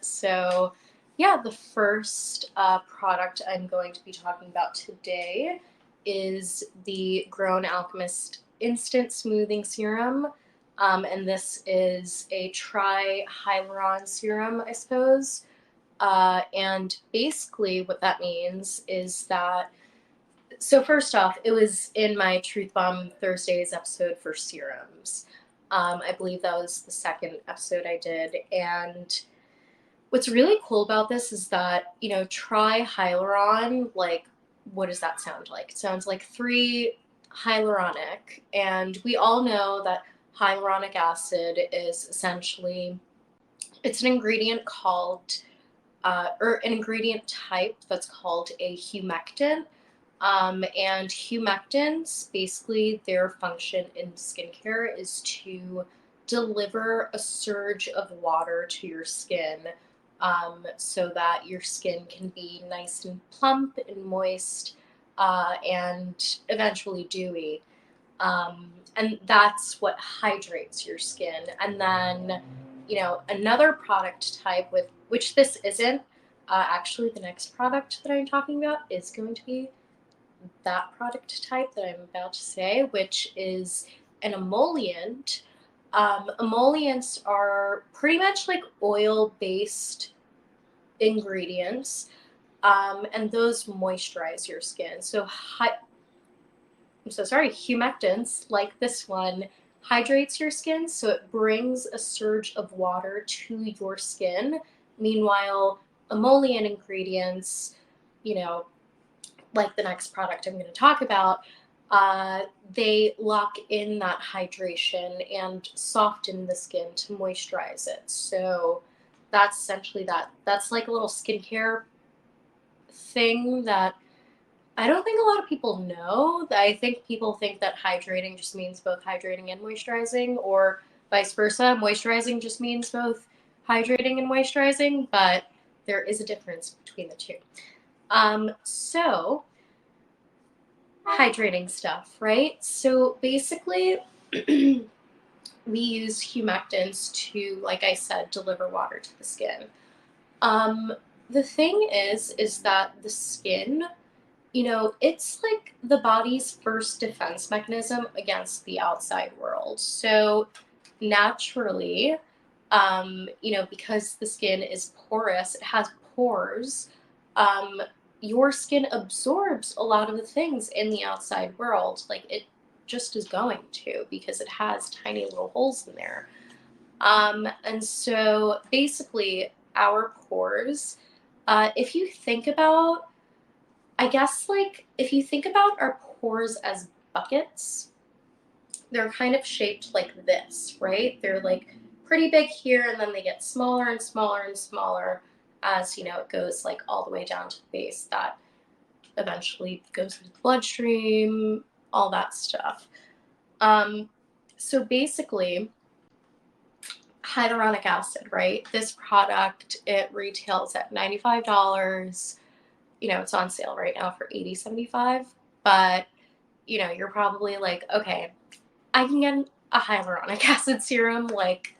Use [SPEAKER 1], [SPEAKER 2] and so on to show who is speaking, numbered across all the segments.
[SPEAKER 1] So yeah, the first product I'm going to be talking about today is the Grown Alchemist Instant Smoothing Serum. And this is a Tri-Hyaluron serum, I suppose. And basically, what that means is that, so first off, it was in my Truth Bomb Thursdays episode for serums. I believe that was the second episode I did. And what's really cool about this is that, tri-hyaluron, like, what does that sound like? It sounds like three hyaluronic. And we all know that hyaluronic acid is essentially, it's an ingredient called, or an ingredient type that's called a humectant. And humectants, basically, their function in skincare is to deliver a surge of water to your skin, so that your skin can be nice and plump and moist, and eventually dewy. And that's what hydrates your skin. And then, another product type with which this isn't, actually, the next product that I'm talking about is going to be that product type that I'm about to say, which is an emollient. Emollients are pretty much like oil-based ingredients, and those moisturize your skin. I'm so sorry, humectants like this one hydrates your skin, so it brings a surge of water to your skin. Meanwhile, emollient ingredients, you know, like the next product I'm going to talk about, they lock in that hydration and soften the skin to moisturize it. So that's essentially that. That's like a little skincare thing that I don't think a lot of people know. I think people think that hydrating just means both hydrating and moisturizing, or vice versa. Moisturizing just means both hydrating and moisturizing, but there is a difference between the two. So hydrating stuff, right? So basically, we use humectants to, like I said, deliver water to the skin. Um, the thing is that the skin, it's like the body's first defense mechanism against the outside world. So naturally, because the skin is porous, it has pores. Um, your skin absorbs a lot of the things in the outside world, like it just is going to, because it has tiny little holes in there. And so basically, our pores, if you think about, I guess, like, if you think about our pores as buckets, they're kind of shaped like this, right? They're like pretty big here, and then they get smaller and smaller and smaller as, it goes like all the way down to the base that eventually goes into the bloodstream, all that stuff. So basically, hyaluronic acid, right? This product, it retails at $95. It's on sale right now for $80.75. But, you're probably like, okay, I can get a hyaluronic acid serum like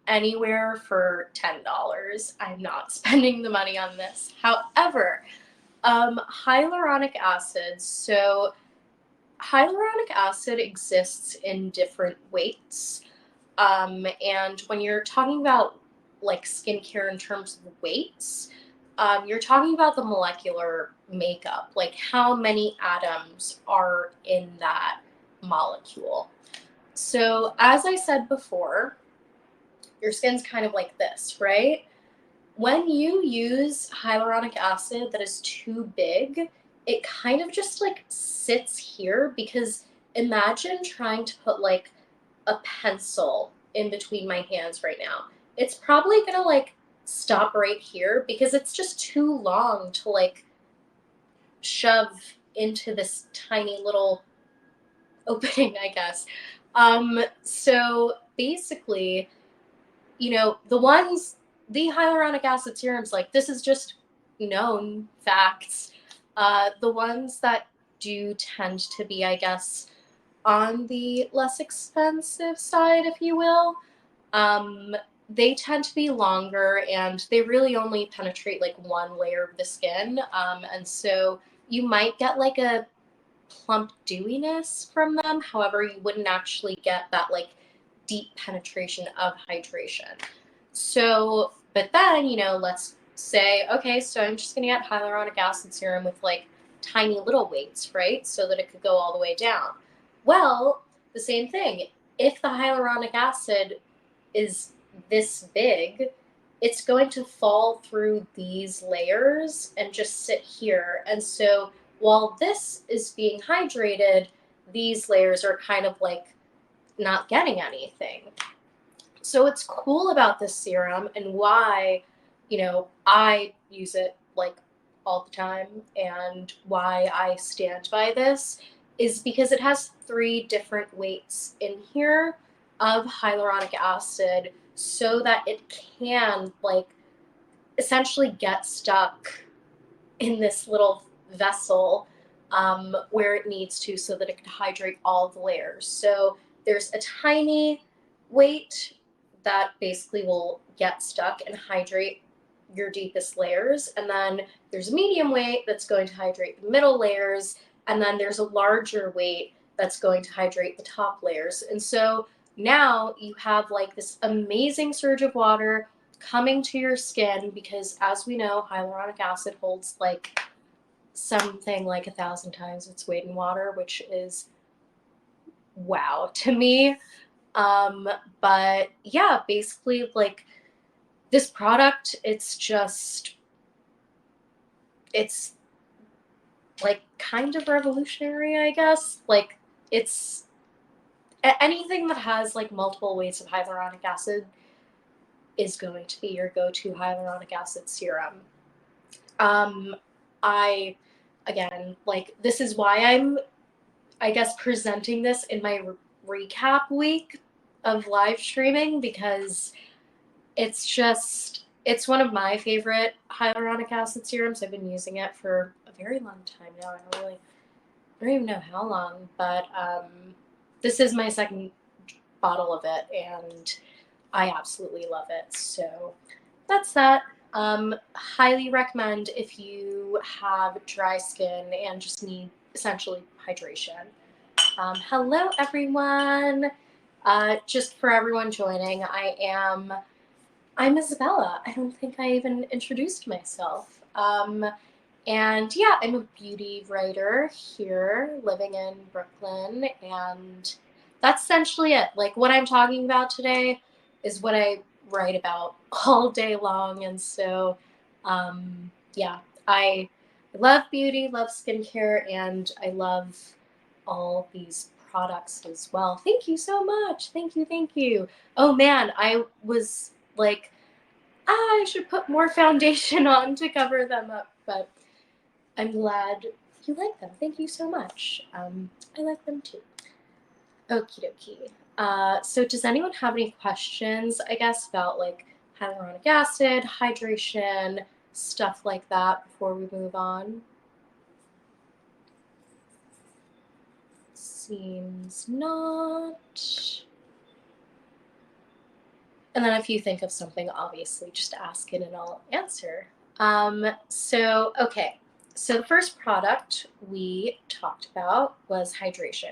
[SPEAKER 1] anywhere for $10. I'm not spending the money on this. However, hyaluronic acid. So hyaluronic acid exists in different weights. And when you're talking about like skincare in terms of weights, you're talking about the molecular makeup, like how many atoms are in that molecule. So, as I said before, your skin's kind of like this, right? When you use hyaluronic acid that is too big, it kind of just like sits here, because imagine trying to put like a pencil in between my hands right now. It's probably gonna like stop right here because it's just too long to like shove into this tiny little opening, I guess. So basically, the hyaluronic acid serums, like, this is just known facts. The ones that do tend to be, I guess, on the less expensive side, if you will, um, they tend to be longer and they really only penetrate like one layer of the skin. And so you might get like a plump dewiness from them. However, you wouldn't actually get that like deep penetration of hydration. So, but then, let's say, okay, so I'm just going to get hyaluronic acid serum with like tiny little weights, right? So that it could go all the way down. Well, the same thing. If the hyaluronic acid is this big, it's going to fall through these layers and just sit here. And so while this is being hydrated, these layers are kind of like not getting anything. So what's cool about this serum and why, I use it like all the time and why I stand by this is because it has 3 different weights in here of hyaluronic acid so that it can like essentially get stuck in this little vessel where it needs to so that it can hydrate all the layers. So there's a tiny weight that basically will get stuck and hydrate your deepest layers. And then there's a medium weight that's going to hydrate the middle layers. And then there's a larger weight that's going to hydrate the top layers. And so now you have like this amazing surge of water coming to your skin because, as we know, hyaluronic acid holds like something like 1,000 times its weight in water, which is wow to me. But yeah, basically, like this product, it's like kind of revolutionary, I guess. Like it's anything that has like multiple weights of hyaluronic acid is going to be your go-to hyaluronic acid serum. Um, I, again, like, this is why I'm, I guess, presenting this in my recap week of live streaming because it's one of my favorite hyaluronic acid serums. I've been using it for a very long time now. I don't even know how long, but this is my second bottle of it, and I absolutely love it. So that's that. Highly recommend if you have dry skin and just need essentially hydration. Hello, everyone. Just for everyone joining, I'm Isabella. I don't think I even introduced myself. And yeah, I'm a beauty writer here living in Brooklyn, and that's essentially it. Like, what I'm talking about today is what I write about all day long. And so, yeah, I love beauty, love skincare, and I love all these products as well. Thank you so much. Thank you. Thank you. Oh man, I was like, I should put more foundation on to cover them up, but I'm glad you like them. Thank you so much. I like them too. Okie dokie. So does anyone have any questions, I guess, about like hyaluronic acid, hydration, stuff like that before we move on? Seems not. And then if you think of something, obviously just ask it and I'll answer. Okay. So the first product we talked about was hydration.